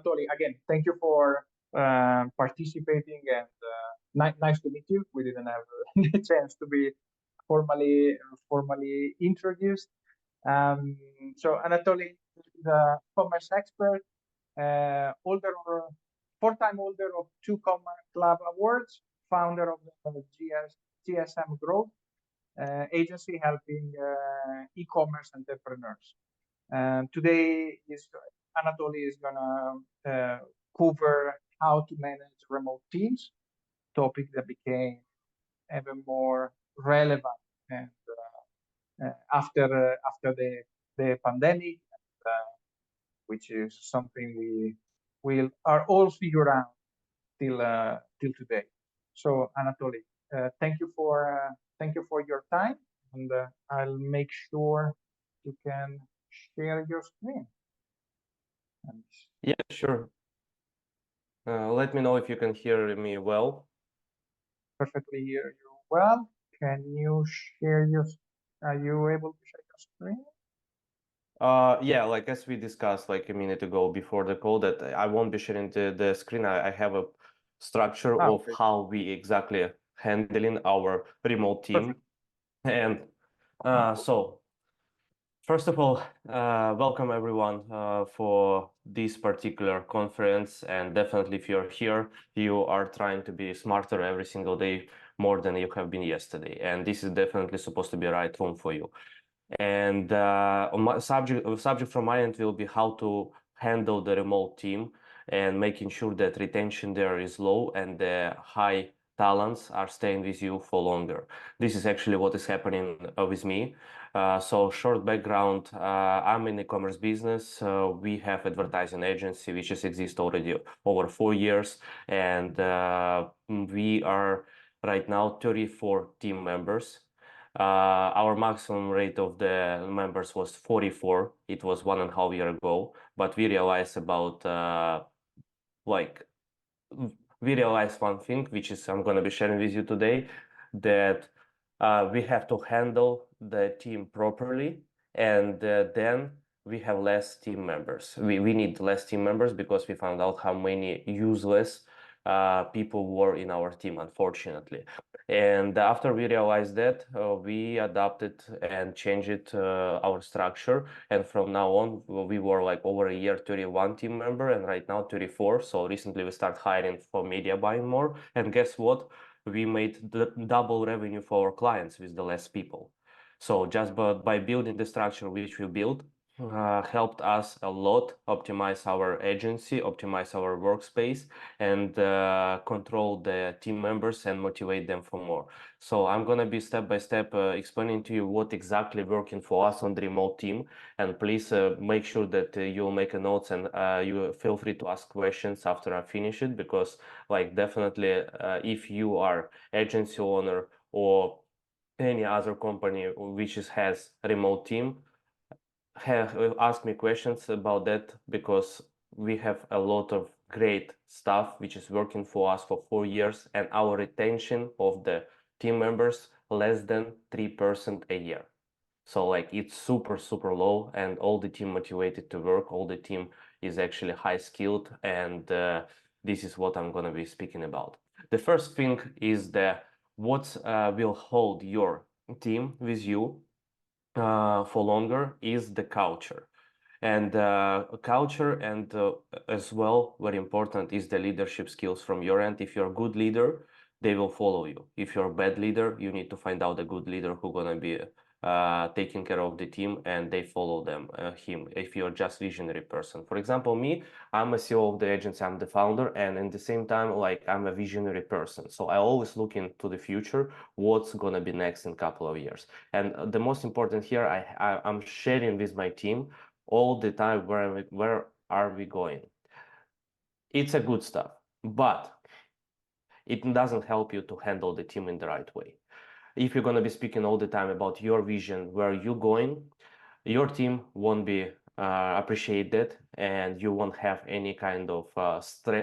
Anatoly, again, thank you for participating, and nice to meet you. We didn't have the chance to be formally introduced. So Anatoly is a commerce expert, four-time holder of 2 Commerce Club awards, founder of the GSM Growth agency helping e-commerce entrepreneurs. Today Anatoly is gonna cover how to manage remote teams, topic that became even more relevant and after the pandemic, which is something we are all figure out till today. So Anatoly, thank you for your time, and I'll make sure you can share your screen. Yeah, sure. Let me know if you can hear me well. Perfectly hear you well. Can you share are you able to share your screen? Yeah, like as we discussed like a minute ago before the call, that I won't be sharing the screen. I have a structure of Okay. how we exactly handling our remote team. Perfect. And so first of all, welcome everyone for this particular conference. And definitely if you're here, you are trying to be smarter every single day more than you have been yesterday. And this is definitely supposed to be a right room for you. And on my subject from my end will be how to handle the remote team and making sure that retention there is low and the high talents are staying with you for longer. This is actually what is happening with me. So short background, I'm in e-commerce business. We have advertising agency, which has existed already over 4 years. And we are right now 34 team members. Our maximum rate of the members was 44. It was 1.5 years ago, but we realized we realized one thing, which is I'm going to be sharing with you today, that we have to handle the team properly, and then we have less team members. We need less team members because we found out how many useless people were in our team, unfortunately. And after we realized that, we adapted and changed our structure. And from now on, we were like over a year, 31 team member, and right now 34. So recently we start hiring for media buying more. And guess what? We made double revenue for our clients with the less people. So just by building the structure which we built, helped us a lot optimize our agency, optimize our workspace, and control the team members and motivate them for more. So I'm going to be step by step explaining to you what exactly working for us on the remote team. And please make sure that you'll make a notes and you feel free to ask questions after I finish it, because like definitely if you are agency owner or any other company which has a remote team, ask me questions about that, because we have a lot of great stuff which is working for us for 4 years, and our retention of the team members less than 3% a year. So like it's super low, and all the team motivated to work, all the team is actually high skilled, and this is what I'm going to be speaking about. The first thing is what will hold your team with you for longer is the culture. And culture, and as well, very important is the leadership skills from your end. If you're a good leader, they will follow you. If you're a bad leader, you need to find out a good leader who's gonna be taking care of the team, and they follow him. If you're just visionary person, for example, me, I'm a CEO of the agency, I'm the founder, and at the same time, like I'm a visionary person. So I always look into the future, what's gonna be next in a couple of years. And the most important here, I'm sharing with my team all the time where are we going. It's a good stuff, but it doesn't help you to handle the team in the right way. If you're going to be speaking all the time about your vision, where you're going, your team won't be appreciated, and you won't have any kind of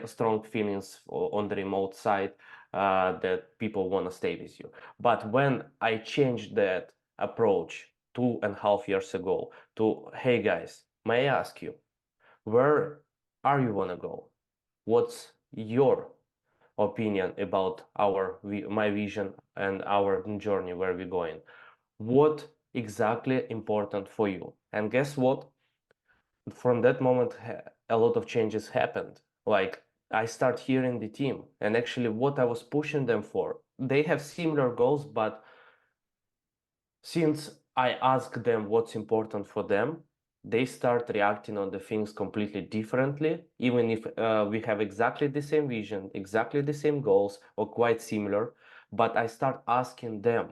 strong feelings on the remote side that people want to stay with you. But when I changed that approach 2.5 years ago to, hey guys, may I ask you, where are you want to go? What's your opinion about my vision and our journey, where we're going? What exactly important for you? And guess what? From that moment, a lot of changes happened. Like, I start hearing the team, and actually what I was pushing them for, they have similar goals, but since I ask them what's important for them, they start reacting on the things completely differently, even if we have exactly the same vision, exactly the same goals, or quite similar. But I start asking them,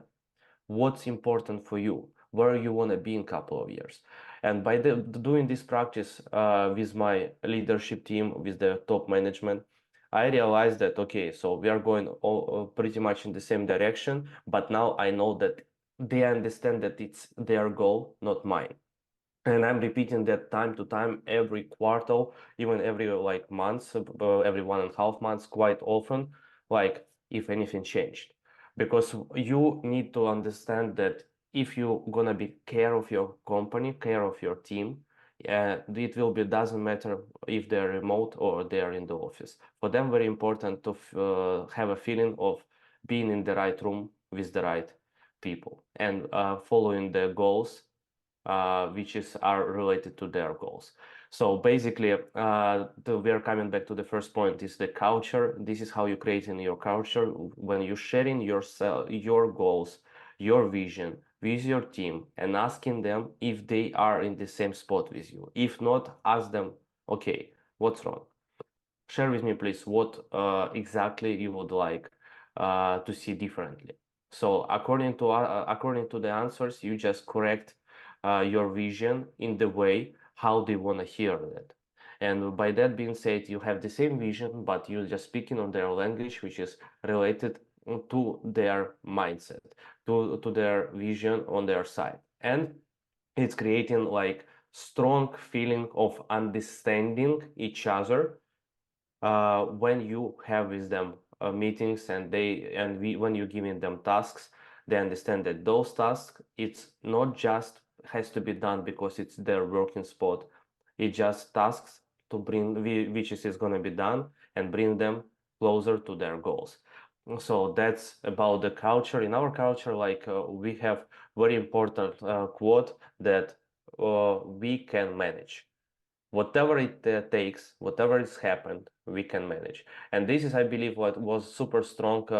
what's important for you, where you want to be in a couple of years. And by doing this practice with my leadership team, with the top management, I realized that, okay, so we are going all, pretty much in the same direction, but now I know that they understand that it's their goal, not mine. And I'm repeating that time to time, every quarter, even every like months, every 1.5 months, quite often, like if anything changed. Because you need to understand that if you're gonna be care of your company, care of your team, it will be, doesn't matter if they're remote or they're in the office. For them, very important to have a feeling of being in the right room with the right people and following the goals which are related to their goals. So basically, we are coming back to the first point, is the culture. This is how you create in your culture when you're sharing your goals, your vision with your team and asking them if they are in the same spot with you. If not, ask them, okay, what's wrong? Share with me, please, what exactly you would like to see differently. So according to the answers, you just correct your vision in the way how they want to hear that. And by that being said, you have the same vision, but you're just speaking on their language, which is related to their mindset, to their vision on their side. And it's creating like strong feeling of understanding each other when you have with them meetings when you're giving them tasks, they understand that those tasks, it's not just has to be done because it's their working spot. It's just tasks to bring which is going to be done and bring them closer to their goals. So that's about the culture. In our culture, like we have very important quote that we can manage whatever it takes, whatever has happened, we can manage. And this is, I believe, what was super strong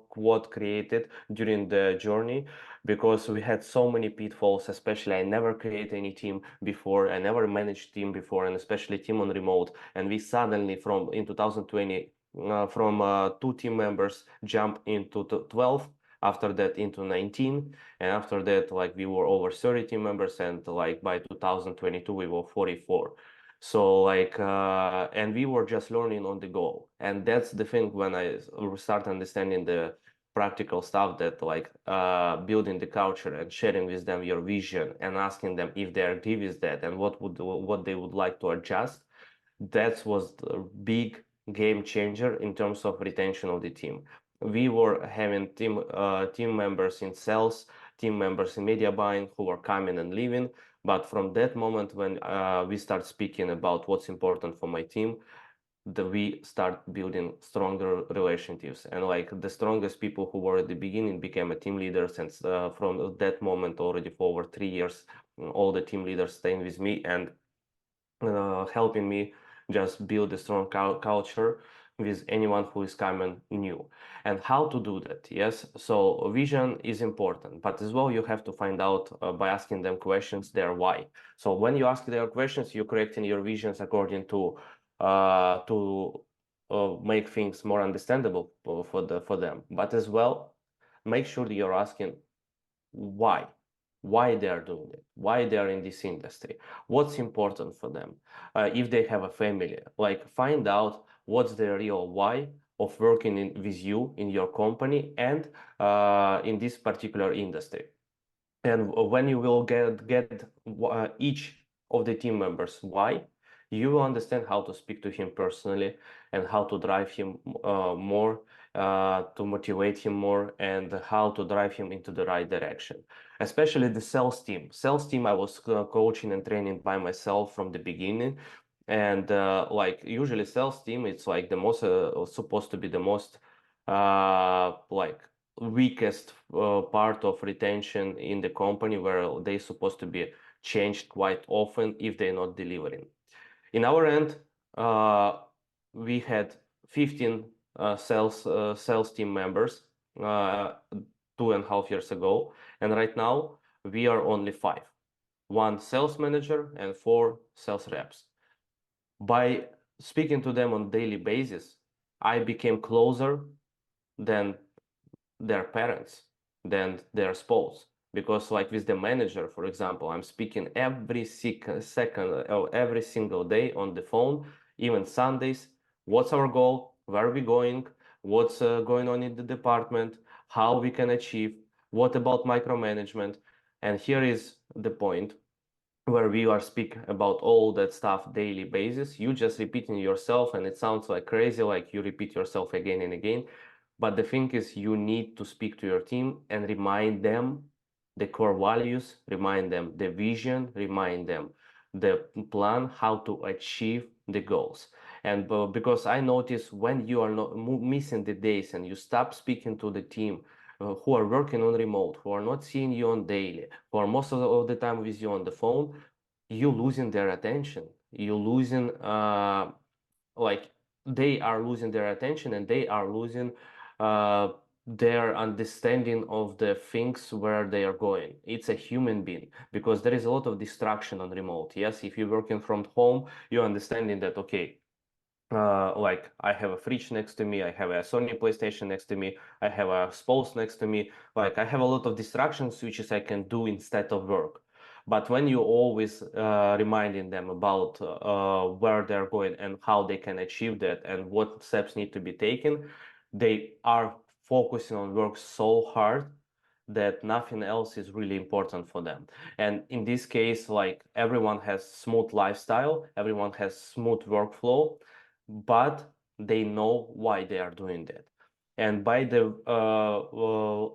quote created during the journey, because we had so many pitfalls. Especially, I never created any team before, I never managed team before, and especially team on remote. And we suddenly, from in 2020, from 2 team members jump into 12, after that into 19, and after that, like, we were over 30 team members, and like by 2022 we were 44. So like and we were just learning on the go. And that's the thing, when I start understanding the practical stuff, that like building the culture and sharing with them your vision and asking them if they agree with that and what they would like to adjust. That was the big game changer in terms of retention of the team. We were having team members in sales, team members in media buying who were coming and leaving. But from that moment, when we start speaking about what's important for my team, we start building stronger relationships. And like the strongest people who were at the beginning became a team leaders. And from that moment, already for over 3 years, all the team leaders staying with me and helping me just build a strong culture with anyone who is coming new. And how to do that? Yes, so vision is important, but as well you have to find out by asking them questions, their why. So when you ask their questions, you're correcting your visions according to make things more understandable for them. But as well, make sure that you're asking why they are doing it, why they are in this industry, what's important for them. If they have a family, like, find out what's the real why of working with you in your company and in this particular industry. And when you will get each of the team members why, you will understand how to speak to him personally and how to drive him more to motivate him more, and how to drive him into the right direction. Especially the sales team. Sales team, I was coaching and training by myself from the beginning. And like usually sales team, it's like the most supposed to be the most like weakest part of retention in the company, where they supposed to be changed quite often if they're not delivering. In our end, we had 15 sales team members 2.5 years ago, and right now we are only 5. 1 sales manager and 4 sales reps. By speaking to them on daily basis, I became closer than their parents, than their spouse. Because like with the manager, for example, I'm speaking every second or every single day on the phone, even Sundays. What's our goal? Where are we going? What's going on in the department? How we can achieve? What about micromanagement? And here is the point where we are speak about all that stuff daily basis. You just repeating yourself, and it sounds like crazy, like you repeat yourself again and again. But the thing is, you need to speak to your team and remind them the core values, remind them the vision, remind them the plan, how to achieve the goals. And because I notice when you are not missing the days and you stop speaking to the team who are working on remote, who are not seeing you on daily, who are most of the time with you on the phone, you losing their attention. You losing like they are losing their attention, and they are losing their understanding of the things where they are going. It's a human being, because there is a lot of distraction on remote. Yes, if you're working from home, you're understanding that, okay, like I have a fridge next to me, I have a Sony PlayStation next to me, I have a spouse next to me. Like I have a lot of distractions which is I can do instead of work. But when you always reminding them about where they're going and how they can achieve that and what steps need to be taken, they are focusing on work so hard that nothing else is really important for them. And in this case, like everyone has smooth lifestyle, everyone has smooth workflow, but they know why they are doing that. And by the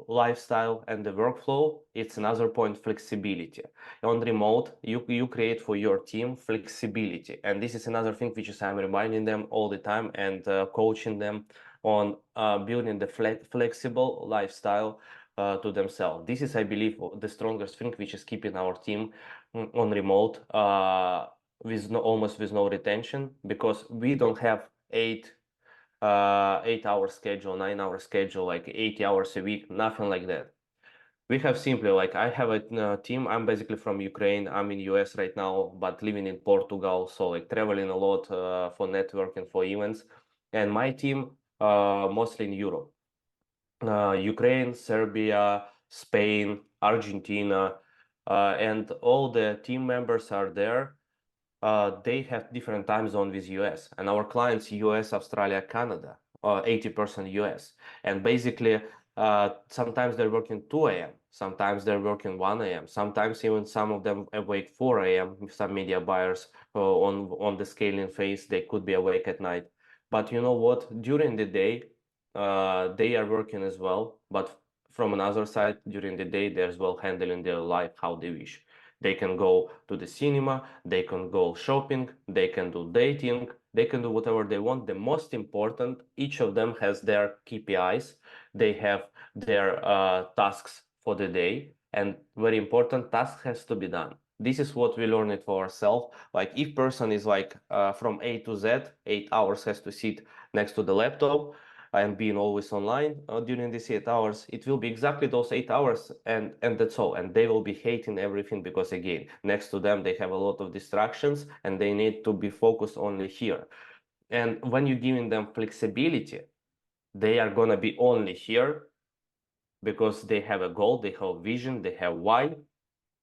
lifestyle and the workflow, it's another point, flexibility. On remote, you create for your team flexibility. And this is another thing which is I'm reminding them all the time and coaching them on building the flexible lifestyle to themselves. This is, I believe, the strongest thing which is keeping our team on remote with almost with no retention, because we don't have 8-hour schedule, 9-hour schedule, like 80 hours a week, nothing like that. We have simply, like I have a team. I'm basically from Ukraine. I'm in US right now, but living in Portugal, so like traveling a lot for networking, for events. And my team mostly in Europe. Ukraine, Serbia, Spain, Argentina, and all the team members are there. They have different time zone with US, and our clients US, Australia, Canada, 80% US. And basically, sometimes they're working 2 a.m., sometimes they're working 1 a.m., sometimes even some of them awake 4 a.m. Some media buyers on the scaling phase, they could be awake at night. But you know what? During the day, they are working as well, but from another side, during the day, they're as well handling their life how they wish. They can go to the cinema, they can go shopping, they can do dating, they can do whatever they want. The most important, each of them has their KPIs, they have their tasks for the day, and very important, task has to be done. This is what we learned it for ourselves. Like if person is like from A to Z, 8 hours has to sit next to the laptop and being always online during these 8 hours, it will be exactly those 8 hours, and that's all. And they will be hating everything, because again, next to them, they have a lot of distractions and they need to be focused only here. And when you're giving them flexibility, they are going to be only here because they have a goal, they have vision, they have why,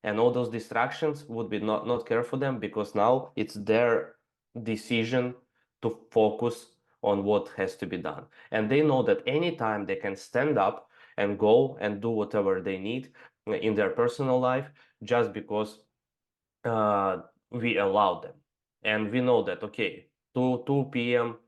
and all those distractions would be not care for them, because now it's their decision to focus on what has to be done. And they know that anytime they can stand up and go and do whatever they need in their personal life, just because we allow them. And we know that, okay, 2 p.m.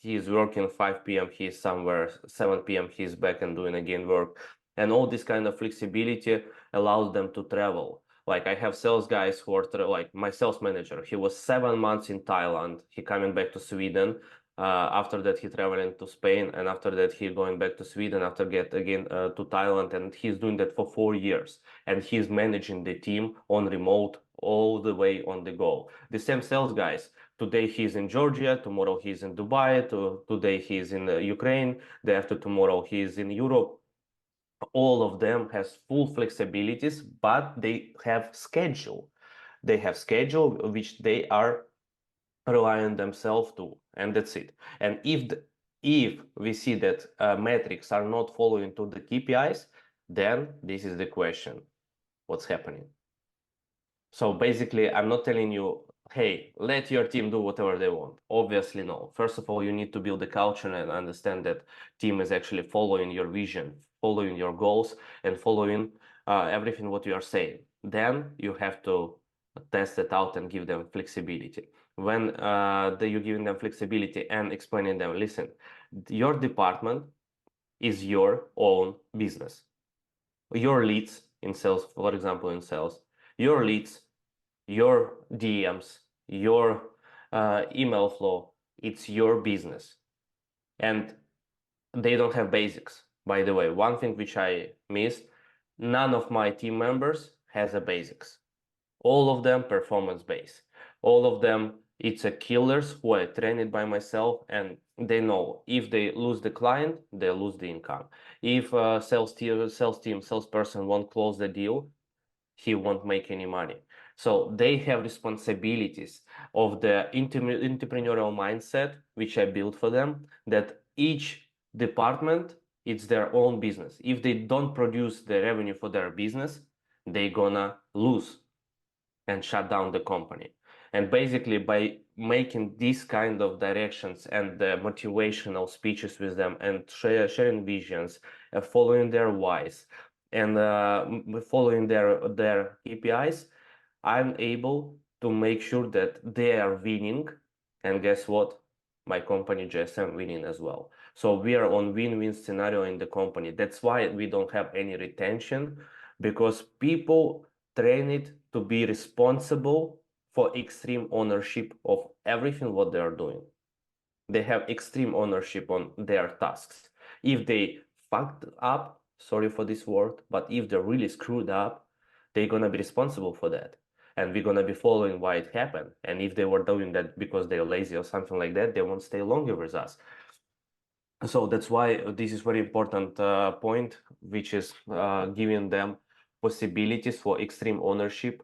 he is working 5 p.m., he is somewhere, 7 p.m., he is back and doing again work. And all this kind of flexibility allows them to travel. Like I have sales guys who are like my sales manager. He was 7 months in Thailand. He coming back to Sweden. After that, he traveling to Spain, and after that, he going back to Sweden. After get again to Thailand, and he's doing that for 4 years. And he's managing the team on remote all the way on the go. The same sales guys. Today he's in Georgia. Tomorrow he's in Dubai. Today he's in Ukraine. The after tomorrow he's in Europe. All of them has full flexibilities, but they have schedule. They have schedule which they are relying themselves to, and that's it. And if we see that metrics are not following to the KPIs, then this is the question: what's happening? So basically, I'm not telling you, hey, let your team do whatever they want. Obviously, no. First of all, you need to build a culture and understand that team is actually following your vision, following your goals, and following everything what you are saying. Then you have to test it out and give them flexibility. When you're giving them flexibility and explaining them, listen, your department is your own business. Your leads in sales, for example, in sales, your leads, your DMs, your email flow, it's your business. And they don't have basics. By the way, one thing which I missed, none of my team members has a basics. All of them performance based. All of them, it's a killers who are trained by myself, and they know if they lose the client, they lose the income. If a salesperson won't close the deal, he won't make any money. So they have responsibilities of the entrepreneurial mindset, which I built for them, that each department, it's their own business. If they don't produce the revenue for their business, they're gonna lose and shut down the company. And basically by making these kind of directions and the motivational speeches with them and sharing visions, following their whys, and following their KPIs, I'm able to make sure that they are winning. And guess what? My company GSM winning as well. So we are on win-win scenario in the company. That's why we don't have any retention, because people train it to be responsible for extreme ownership of everything what they are doing. They have extreme ownership on their tasks. If they fucked up, sorry for this word, but if they're really screwed up, they're gonna be responsible for that. And we're gonna be following why it happened. And if they were doing that because they're lazy or something like that, they won't stay longer with us. So that's why this is very important point, which is giving them possibilities for extreme ownership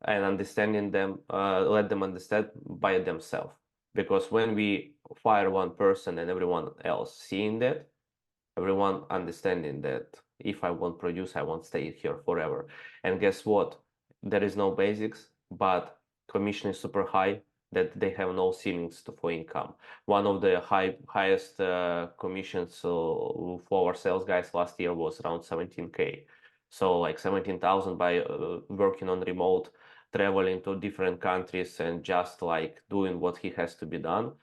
and understanding them, let them understand by themselves. Because when we fire one person and everyone else seeing that, everyone understanding that if I won't produce, I won't stay here forever. And guess what? There is no basics, but commission is super high, that they have no ceilings for income. One of the highest commissions for our sales guys last year was around 17K. So like 17,000 by working on remote, traveling to different countries and just like doing what he has to be done.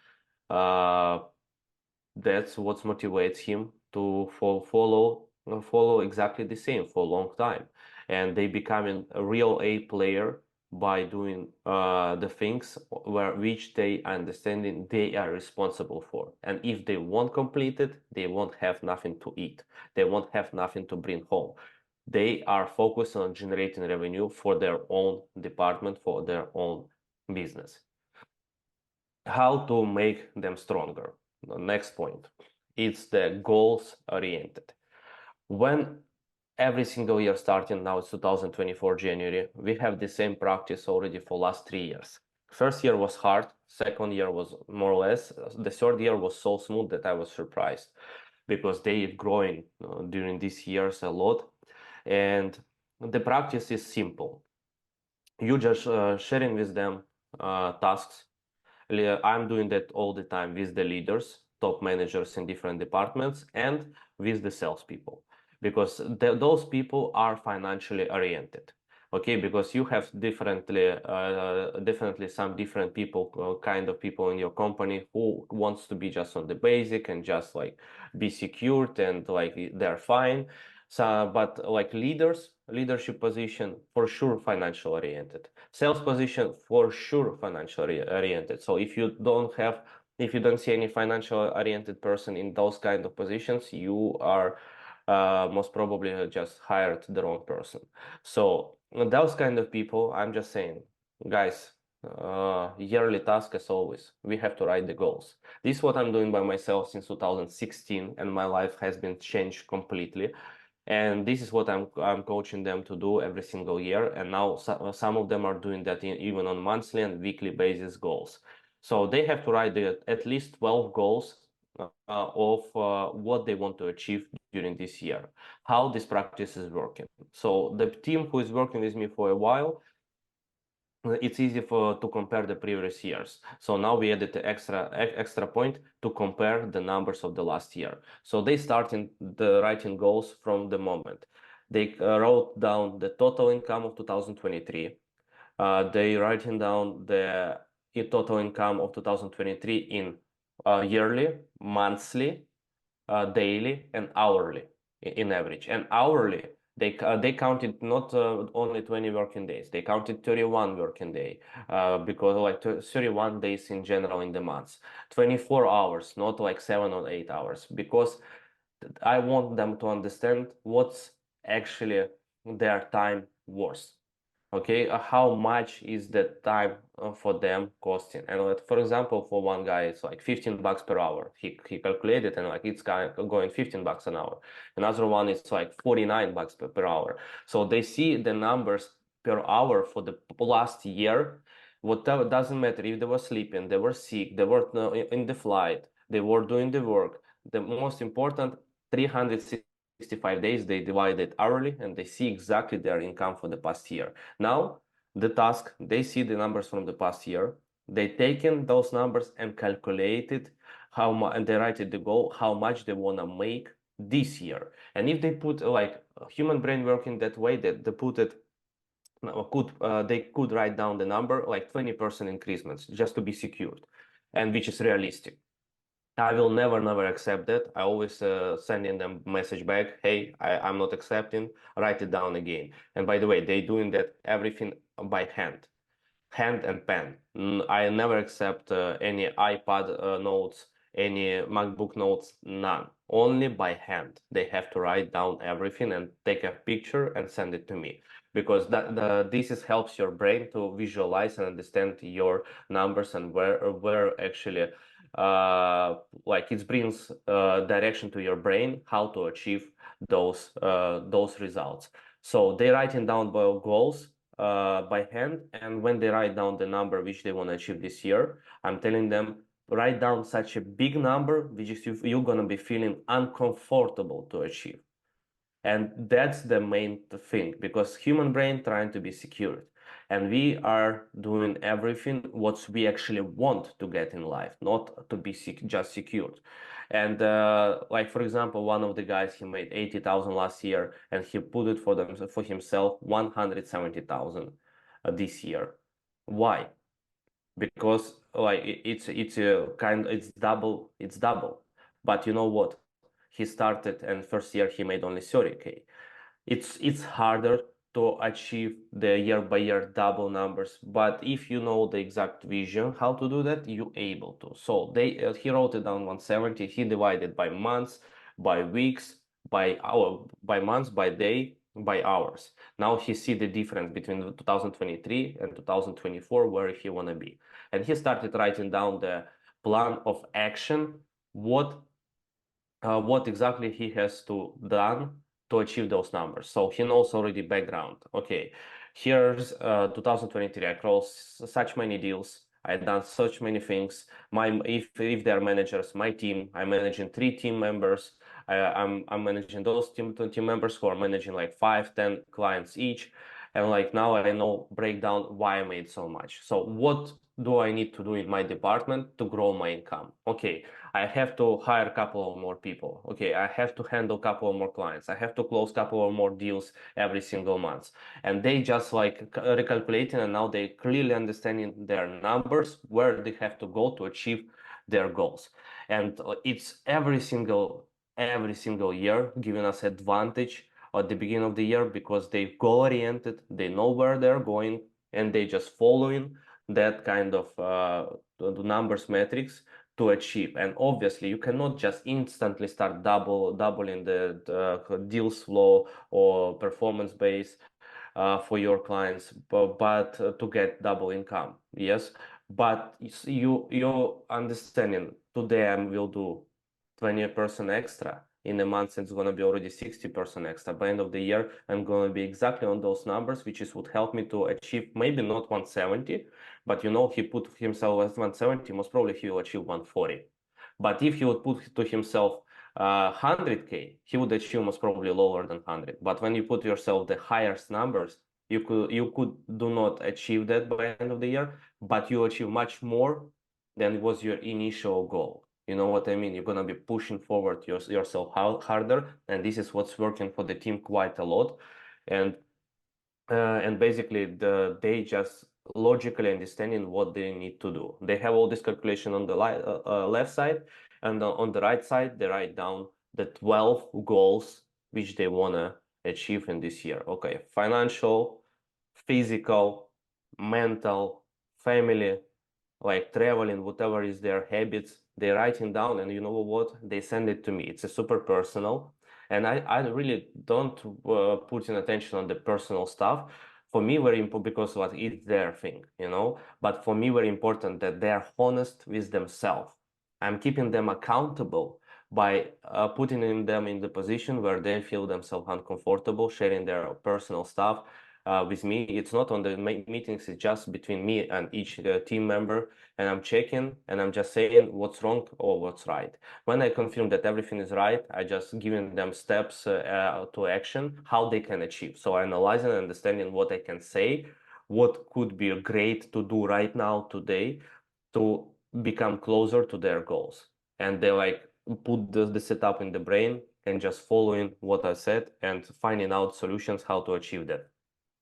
That's what motivates him to follow exactly the same for a long time. And they becoming a real A player by doing the things which they understanding they are responsible for. And if they won't complete it, they won't have nothing to eat. They won't have nothing to bring home. They are focused on generating revenue for their own department, for their own business. How to make them stronger? The next point, it's the goals oriented. When every single year starting, now it's 2024 January, we have the same practice already for last 3 years. First year was hard, second year was more or less, the third year was so smooth that I was surprised, because they are growing during these years a lot. And the practice is simple. You just sharing with them tasks. I'm doing that all the time with the leaders, top managers in different departments, and with the salespeople, because those people are financially oriented. Okay, because you have definitely some different people, kind of people in your company who wants to be just on the basic and just like be secured and like they're fine. So, but like leadership position for sure financial oriented. Sales position for sure financial oriented. So if you don't see any financial oriented person in those kind of positions, you are most probably just hired the wrong person. So those kind of people, I'm just saying, guys, yearly task as always, we have to write the goals. This is what I'm doing by myself since 2016, and my life has been changed completely. And this is what I'm coaching them to do every single year. And now some of them are doing that even on monthly and weekly basis goals. So they have to write at least 12 goals of what they want to achieve during this year, how this practice is working. So the team who is working with me for a while, it's easy to compare the previous years. So now we added the extra point to compare the numbers of the last year. So they started the writing goals from the moment. They wrote down the total income of 2023. They writing down the total income of 2023 in yearly, monthly, daily, and hourly in average. And hourly, they counted not only 20 working days, they counted 31 working day because like 31 days in general in the months, 24 hours, not like 7 or 8 hours, because I want them to understand what's actually their time worth. Okay, how much is the time for them costing? And like, for example, for one guy, it's like $15 per hour. He calculated and like it's going $15 an hour. Another one is like $49 per hour. So they see the numbers per hour for the last year. Whatever, doesn't matter if they were sleeping, they were sick, they were in the flight, they were doing the work. The most important, 365 days, they divide it hourly and they see exactly their income for the past year. Now, the task, they see the numbers from the past year, they taken those numbers and calculated how much, and they write it the goal, how much they want to make this year. And if they put like human brain working that way, that they put it, they could write down the number like 20% increments just to be secured, and which is realistic. I will never accept that. I always sending them message back, hey, I'm not accepting, write it down again. And by the way, they doing that everything by hand and pen. I never accept any iPad notes, any MacBook notes, none. Only by hand. They have to write down everything and take a picture and send it to me, because this helps your brain to visualize and understand your numbers and where actually like it brings direction to your brain how to achieve those results. So they writing down goals by hand, and when they write down the number which they want to achieve this year, I'm telling them, write down such a big number which is you're going to be feeling uncomfortable to achieve. And that's the main thing, because human brain trying to be secured, and we are doing everything what we actually want to get in life, not to be just secured. And like for example, one of the guys, he made 80,000 last year, and he put it for himself 170,000 this year. Why? Because like it's double, but you know what, he started and first year he made only 30K. It's harder to achieve the year by year double numbers, but if you know the exact vision how to do that, you able to. So he wrote it down 170, he divided by months, by weeks, by hour, by months, by day, by hours. Now he see the difference between 2023 and 2024, where he want to be, and he started writing down the plan of action, what exactly he has to done to achieve those numbers. So he knows already background. Okay, here's 2023. I closed such many deals. I done such many things. If they're managers, my team, I'm managing 3 team members. I'm managing those team members who are managing like 5-10 clients each. And like now I know breakdown why I made so much. So what do I need to do in my department to grow my income? Okay, I have to hire a couple of more people. Okay, I have to handle a couple of more clients. I have to close a couple of more deals every single month. And they just like recalculating, and now they clearly understanding their numbers, where they have to go to achieve their goals. And it's every single year giving us advantage at the beginning of the year because they goal oriented, they know where they're going, and they just following that kind of the numbers metrics to achieve. And obviously, you cannot just instantly start doubling the deals flow or performance base for your clients, but to get double income. Yes, but you understanding today I will do 20% extra. In a month, it's going to be already 60% extra. By end of the year, I'm going to be exactly on those numbers, which is would help me to achieve maybe not 170, but he put himself as 170, most probably he will achieve 140. But if he would put to himself 100K, he would achieve most probably lower than 100. But when you put yourself the highest numbers, you could do not achieve that by end of the year, but you achieve much more than was your initial goal. You know what I mean? You're gonna be pushing forward yourself harder, and this is what's working for the team quite a lot. And basically they just logically understanding what they need to do. They have all this calculation on the left side, and on the right side they write down the 12 goals which they want to achieve in this year. Okay, financial, physical, mental, family, like traveling, whatever is their habits, they writing down, and you know what? They send it to me. It's a super personal. And I really don't put in attention on the personal stuff. For me, very important because what it's their thing, you know. But for me, very important that they're honest with themselves. I'm keeping them accountable by putting them in the position where they feel themselves uncomfortable sharing their personal stuff with me. It's not on the meetings, it's just between me and each team member, and I'm checking and I'm just saying what's wrong or what's right. When I confirm that everything is right, I just giving them steps to action, how they can achieve. So analyzing and understanding what I can say, what could be great to do right now, today, to become closer to their goals. And they like put the setup in the brain and just following what I said and finding out solutions how to achieve that.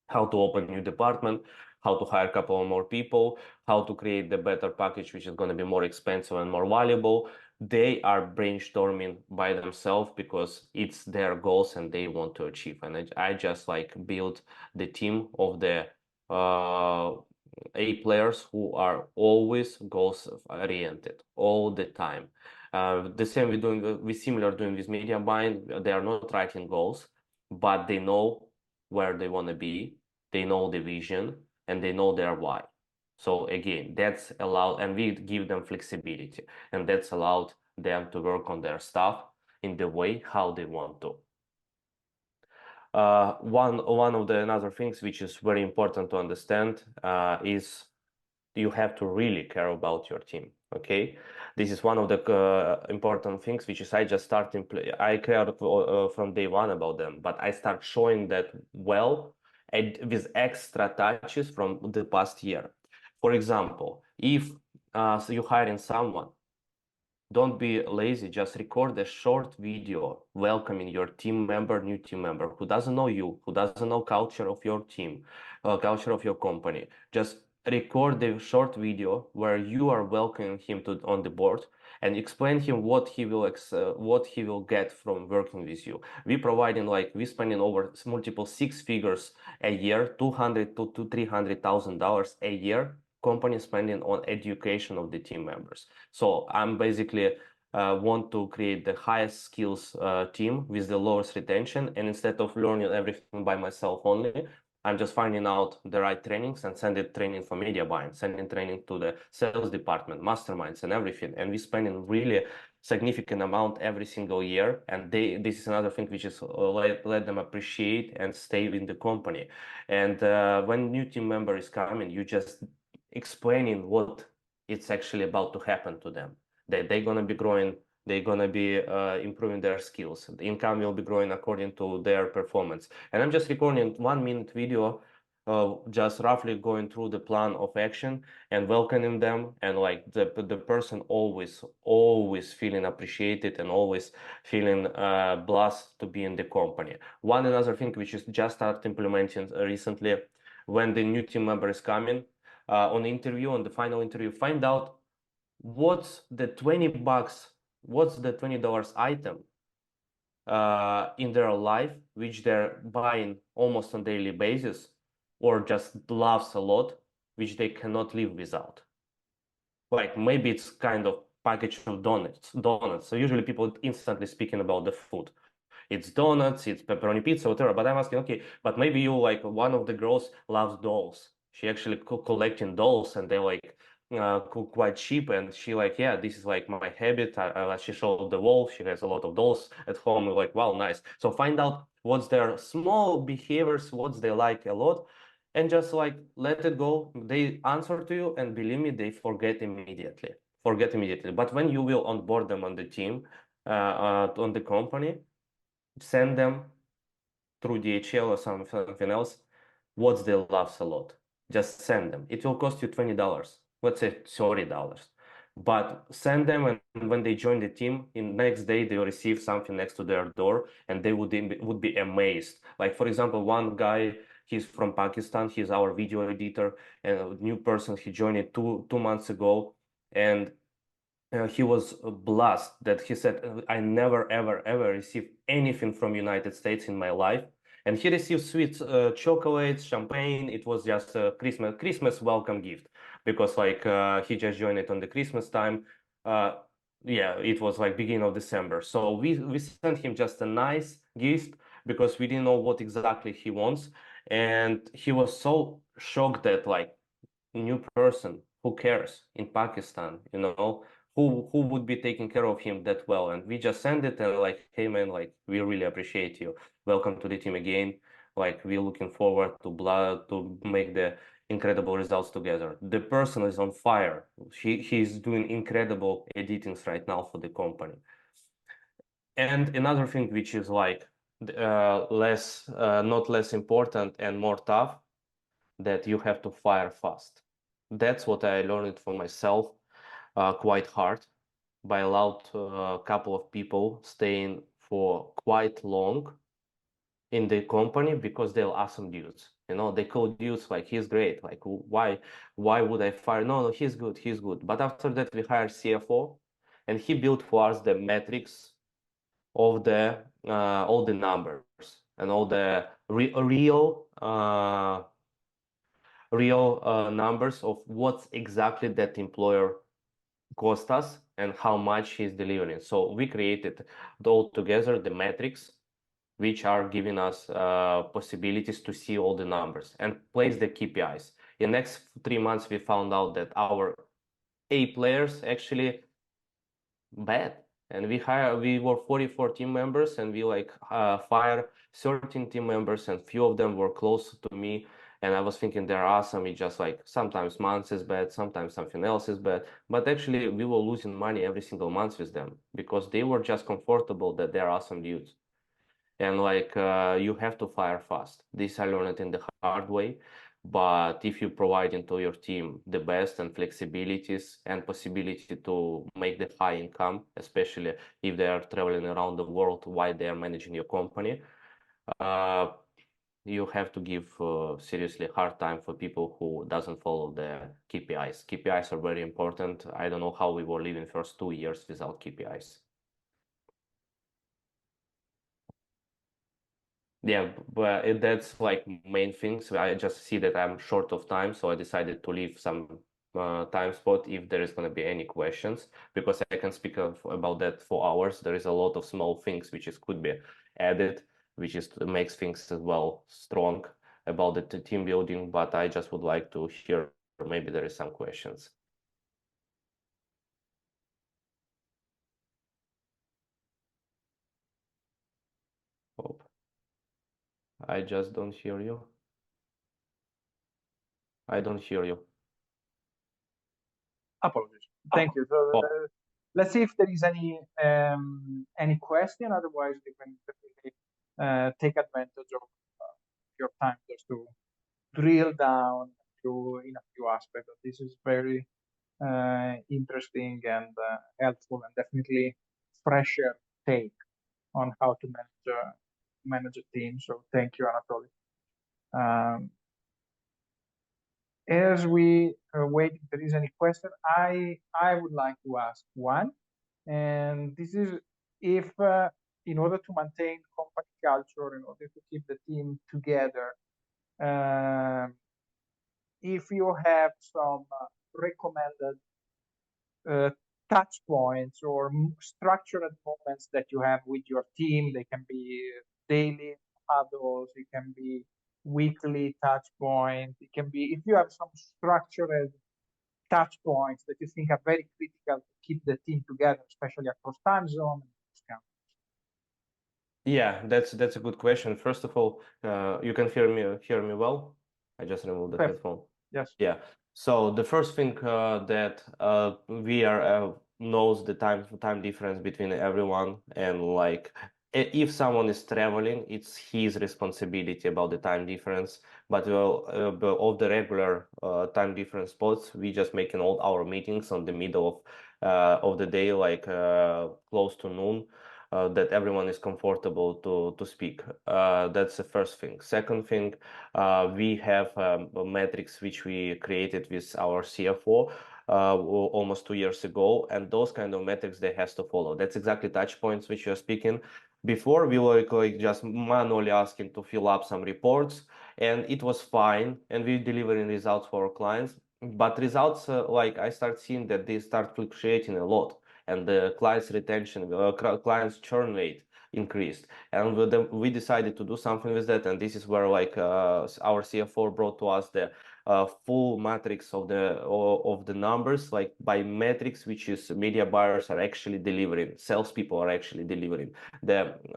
How to open a new department, how to hire a couple more people, how to create the better package, which is going to be more expensive and more valuable. They are brainstorming by themselves because it's their goals and they want to achieve. And I just like build the team of the A players who are always goals oriented all the time. The same we similar doing with media buying. They are not writing goals, but they know where they want to be, they know the vision, and they know their why. So again, that's allowed, and we give them flexibility, and that's allowed them to work on their stuff in the way how they want to. One of the another things which is very important to understand is you have to really care about your team. Okay, this is one of the important things which is I just start I care from day one about them, but I start showing that well and with extra touches from the past year. For example, if so you're hiring someone, don't be lazy, just record a short video welcoming your new team member who doesn't know you, who doesn't know culture of your team, culture of your company. Just record the short video where you are welcoming him on the board and explain him what he will get from working with you. We spending over multiple six figures a year, $200,000 to $300,000 a year company spending on education of the team members. So I'm basically want to create the highest skills team with the lowest retention. And instead of learning everything by myself only, I'm just finding out the right trainings and sending training for media buying, sending training to the sales department, masterminds and everything. And we spending really significant amount every single year. And this is another thing which is let them appreciate and stay in the company. And when new team member is coming, you just explaining what it's actually about to happen to them. They're going to be growing, they're going to be improving their skills. The income will be growing according to their performance. And I'm just recording 1 minute video just roughly going through the plan of action and welcoming them, and like the person always feeling appreciated and always feeling blessed to be in the company. One another thing which is just started implementing recently, when the new team member is coming on the final interview, find out what's the $20 item in their life which they're buying almost on daily basis, or just loves a lot, which they cannot live without. Like maybe it's kind of package of donuts. So usually people instantly speaking about the food. It's donuts, it's pepperoni pizza, whatever. But I'm asking, okay, but maybe you, like, one of the girls loves dolls. She actually collecting dolls, and they're like quite cheap. And she like, yeah, this is like my habit. She showed the wall. She has a lot of dolls at home. We're like, wow, nice. So find out what's their small behaviors, what's they like a lot, and just like let it go. They answer to you, and believe me, they forget immediately. But when you will onboard them on the team, on the company, send them through DHL or something else what they love a lot. Just send them. It will cost you $20, let's say $30. But send them, and when they join the team, in next day they will receive something next to their door, and they would be amazed. Like, for example, one guy, he's from Pakistan, he's our video editor, and a new person, he joined it two months ago, and he was blessed that he said, I never ever received anything from United States in my life, and he received sweet chocolates, champagne. It was just a Christmas welcome gift, because like he just joined it on the Christmas time. Yeah, it was like beginning of December, so we sent him just a nice gift, because we didn't know what exactly he wants, and he was so shocked that, like, new person who cares in Pakistan, who would be taking care of him that well. And we just send it, and like, hey man, like, we really appreciate you. Welcome to the team again. Like, we're looking forward to make the incredible results together. The person is on fire. He's doing incredible editings right now for the company. And another thing which is like not less important and more tough, that you have to fire fast. That's what I learned for myself quite hard, by allowed a couple of people staying for quite long in the company, because they're awesome dudes. They call dudes like, he's great. Like, why would I fire? No, he's good. But after that, we hired CFO, and he built for us the metrics of the all the numbers and all the real numbers of what's exactly that employer cost us and how much he's delivering. So we created all together the metrics, which are giving us possibilities to see all the numbers and place the KPIs. In the next 3 months, we found out that our A players actually bad, and we were 44 team members, and we like fire 13 team members, and few of them were close to me. And I was thinking they're awesome. It's just like sometimes months is bad, sometimes something else is bad. But actually, we were losing money every single month with them, because they were just comfortable that they're awesome dudes. And like you have to fire fast. This I learned in the hard way. But if you provide into your team the best and flexibilities and possibility to make the high income, especially if they are traveling around the world while they are managing your company, you have to give seriously hard time for people who doesn't follow the KPIs. KPIs are very important. I don't know how we were living first 2 years without KPIs. Yeah, but that's like main things. I just see that I'm short of time, so I decided to leave some time spot if there is going to be any questions, because I can speak about that for hours. There is a lot of small things which could be added, which makes things as well strong about the team building. But I just would like to hear, maybe there is some questions. Oh, I just don't hear you. I don't hear you. Apologies. Thank you. So let's see if there is any question. Otherwise, we can definitely take advantage of your time just to drill down in a few aspects. This is very interesting and helpful, and definitely fresher take on how to manage a team. So thank you, Anatoly. As we wait, if there is any question, I would like to ask one, and this is if in order to maintain company culture, in order to keep the team together, if you have some recommended touch points or structured moments that you have with your team. They can be daily huddles, it can be weekly touch points, it can be, if you have some structured touch points that you think are very critical to keep the team together, especially across time zone. Yeah, that's a good question. First of all, you can hear me well. I just removed the Perfect. headphone. Yes. Yeah. So the first thing that we are knows the time difference between everyone, and like if someone is traveling, it's his responsibility about the time difference. But of the regular time difference spots, we just making all our meetings on the middle of the day, like close to noon. That everyone is comfortable to speak. That's the first thing. Second thing, we have metrics which we created with our CFO almost 2 years ago, and those kind of metrics they has to follow. That's exactly touch points which you're speaking. Before we were like just manually asking to fill up some reports, and it was fine, and we delivering results for our clients. But results, like I start seeing that they start fluctuating a lot, and the clients retention, clients churn rate increased, and we decided to do something with that. And this is where like our CFO brought to us the full matrix of the numbers, like by metrics, which is media buyers are actually delivering, salespeople are actually delivering,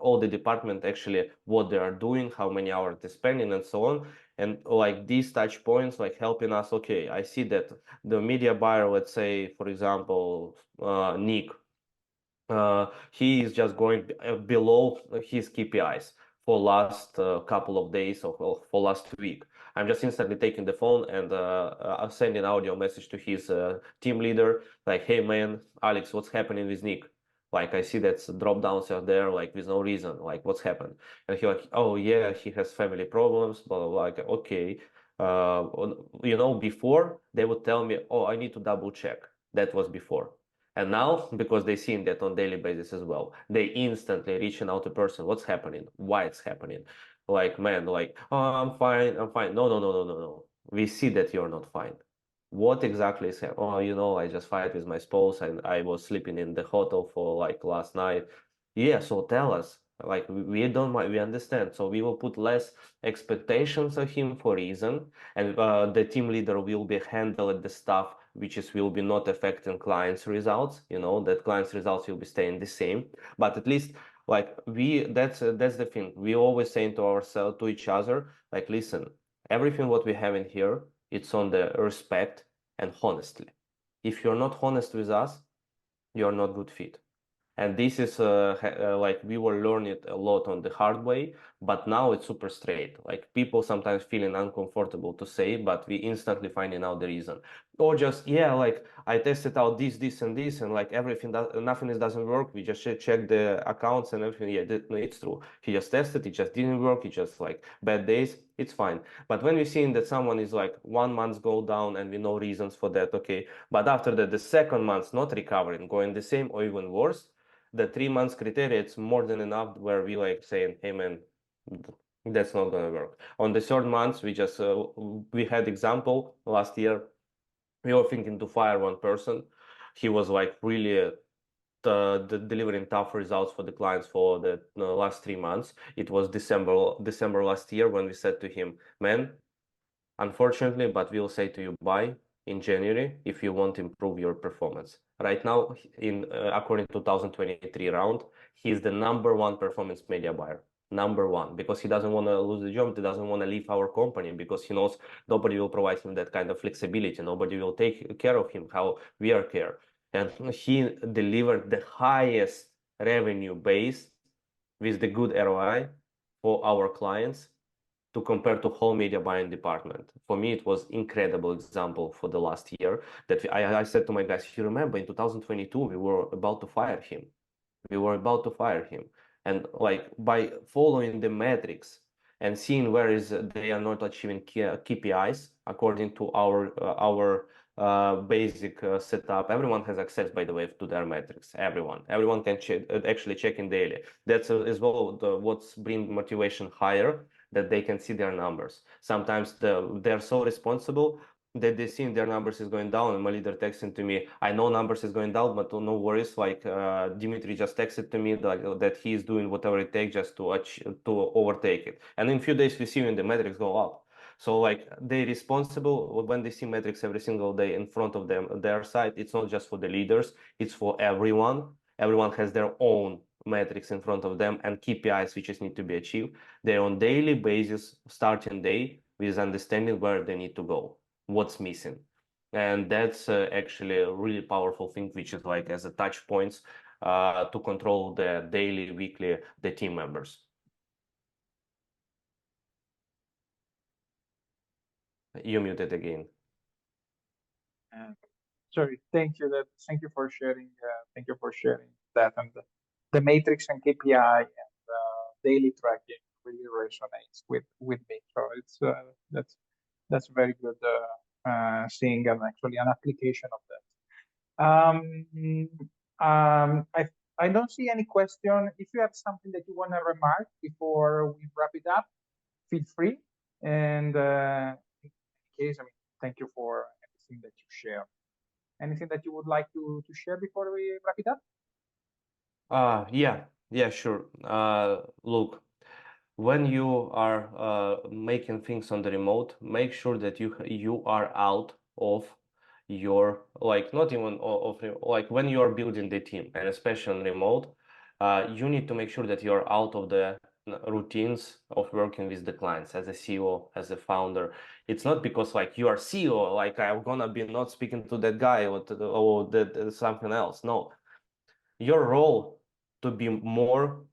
all the department actually what they are doing, how many hours they're spending, and so on. And like these touch points, like helping us. Okay, I see that the media buyer, let's say, for example, Nick, he is just going below his KPIs for last couple of days or for last week. I'm just instantly taking the phone and I'm sending audio message to his team leader, like, hey man, Alex, what's happening with Nick? Like, I see that drop downs are there, like with no reason, like what's happened? And he like, oh yeah, he has family problems, blah, blah, blah. Like, okay. Before they would tell me, oh, I need to double check. That was before. And now, because they seen that on daily basis as well, they instantly reaching out to person, what's happening, why it's happening. Like, man, like, oh, I'm fine, I'm fine. No, no, no, no, no, no. We see that you're not fine. What exactly is happening? Oh, I just fight with my spouse and I was sleeping in the hotel for like last night. Yeah, so tell us. Like, we don't mind, we understand. So we will put less expectations of him for reason, and the team leader will be handling the stuff which will be not affecting clients' results. That clients' results will be staying the same. But at least like that's the thing. We always saying to ourselves, to each other, like, listen, everything what we have in here, it's on the respect and honestly. If you're not honest with us, you're not good fit. And this is like we were learning it a lot on the hard way, but now it's super straight. Like people sometimes feeling uncomfortable to say, but we instantly finding out the reason. Or just, yeah, like I tested out this, and this, and like nothing doesn't work. We just check the accounts and everything. Yeah, it's true. He just tested, it just didn't work. It just like bad days. It's fine. But when we see that someone is like 1 month go down and we know reasons for that, okay. But after that, the second month not recovering, going the same or even worse, the 3 months criteria, it's more than enough where we like saying, hey man, that's not gonna work. On the third month, we had example last year, we were thinking to fire one person. He was like really delivering tough results for the clients for the last 3 months. It was December last year when we said to him, man, unfortunately, but we'll say to you bye in January if you want to improve your performance. Right now, according to 2023 round, he is the #1 performance media buyer. #1, because he doesn't want to lose the job. He doesn't want to leave our company because he knows nobody will provide him that kind of flexibility. Nobody will take care of him how we are care. And he delivered the highest revenue base with the good ROI for our clients to compare to whole media buying department. For me, it was incredible example for the last year that I said to my guys, if you remember in 2022, we were about to fire him. We were about to fire him. And like by following the metrics and seeing where is they are not achieving KPIs according to our basic setup. Everyone has access, by the way, to their metrics. Everyone can actually check in daily. That's as well what's bring motivation higher, that they can see their numbers. Sometimes they're so responsible that they see their numbers is going down, and my leader texting to me, I know numbers is going down, but no worries, like Dimitri just texted to me that he is doing whatever it takes just to overtake it. And in a few days we see when the metrics go up. So like they responsible when they see metrics every single day in front of them, their side. It's not just for the leaders, it's for everyone. Everyone has their own metrics in front of them and KPIs which is need to be achieved. They're on daily basis, starting day with understanding where they need to go, what's missing. And that's actually a really powerful thing, which is like as a touch points to control the daily, weekly, the team members. You muted again. Sorry, thank you. Thank you for sharing. Thank you for sharing that, and the matrix and KPI and daily tracking really resonates with me. So it's that's very good seeing and actually an application of that. I don't see any question. If you have something that you want to remark before we wrap it up, feel free. And in any case, I mean, thank you for everything that you share. Anything that you would like to share before we wrap it up? Yeah, sure. Look, when you are making things on the remote, make sure that you are out of your, like, not even of like when you are building the team, and especially on remote, you need to make sure that you're out of the routines of working with the clients as a CEO, as a founder. It's not because like you are CEO, like I'm gonna be not speaking to that guy or that something else. No, your role to be more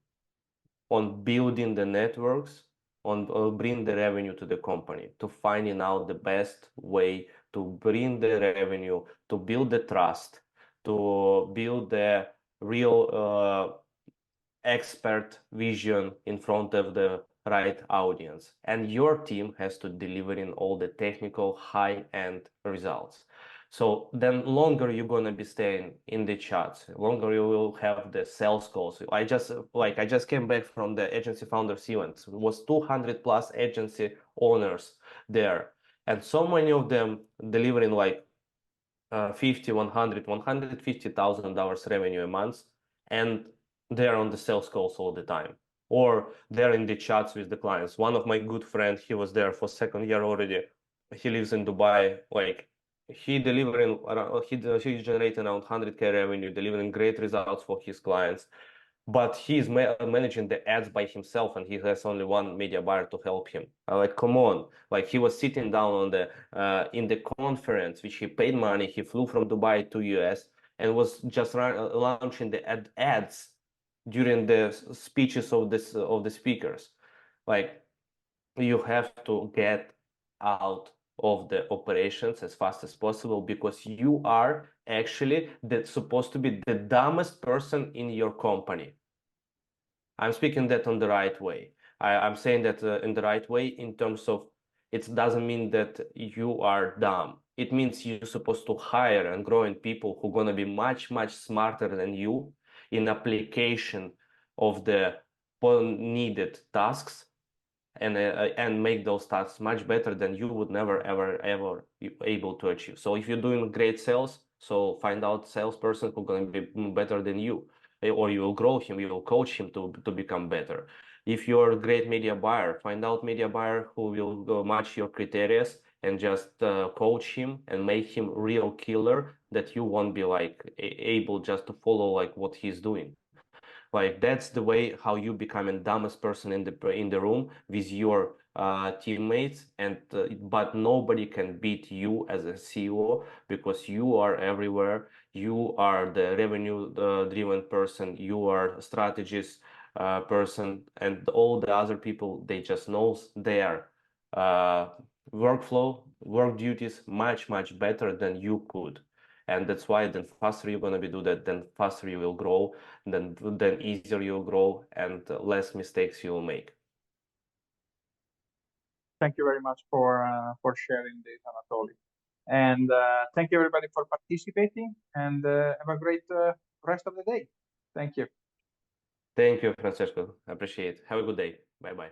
on building the networks, on bring the revenue to the company, to finding out the best way to bring the revenue, to build the trust, to build the real expert vision in front of the right audience. And your team has to deliver in all the technical high-end results. So then longer you're gonna be staying in the chats, longer you will have the sales calls. I just came back from the agency founders event. It was 200 plus agency owners there. And so many of them delivering like 50, 100, $150,000 revenue a month, and they're on the sales calls all the time, or they're in the chats with the clients. One of my good friends, he was there for second year already. He lives in Dubai. Like he delivering around, he's generating around 100K revenue, delivering great results for his clients. But he's managing the ads by himself, and he has only one media buyer to help him. Like, come on! Like he was sitting down on the in the conference, which he paid money. He flew from Dubai to US and was just launching the ads during the speeches of the speakers. Like you have to get out of the operations as fast as possible, because you are actually supposed to be the dumbest person in your company. I'm speaking that on the right way. I'm saying that in the right way in terms of it doesn't mean that you are dumb. It means you're supposed to hire and grow in people who are going to be much, much smarter than you in application of the needed tasks, and make those tasks much better than you would never ever be able to achieve. So if you're doing great sales, so find out salesperson who's going to be better than you, or you will grow him, you will coach him to become better. If you're a great media buyer, find out media buyer who will match your criteria, and just coach him and make him real killer, that you won't be like able just to follow like what he's doing. Like that's the way how you become the dumbest person in the room with your teammates, and but nobody can beat you as a CEO, because you are everywhere. You are the revenue driven person. You are strategist. person, and all the other people, they just knows their workflow, work duties much better than you could. And that's why then faster you're gonna be do that, then faster you will grow, then easier you'll grow, and less mistakes you'll make. Thank you very much for sharing this, Anatoly. And thank you everybody for participating, and have a great rest of the day. Thank you. Thank you, Francesco. I appreciate it. Have a good day. Bye bye.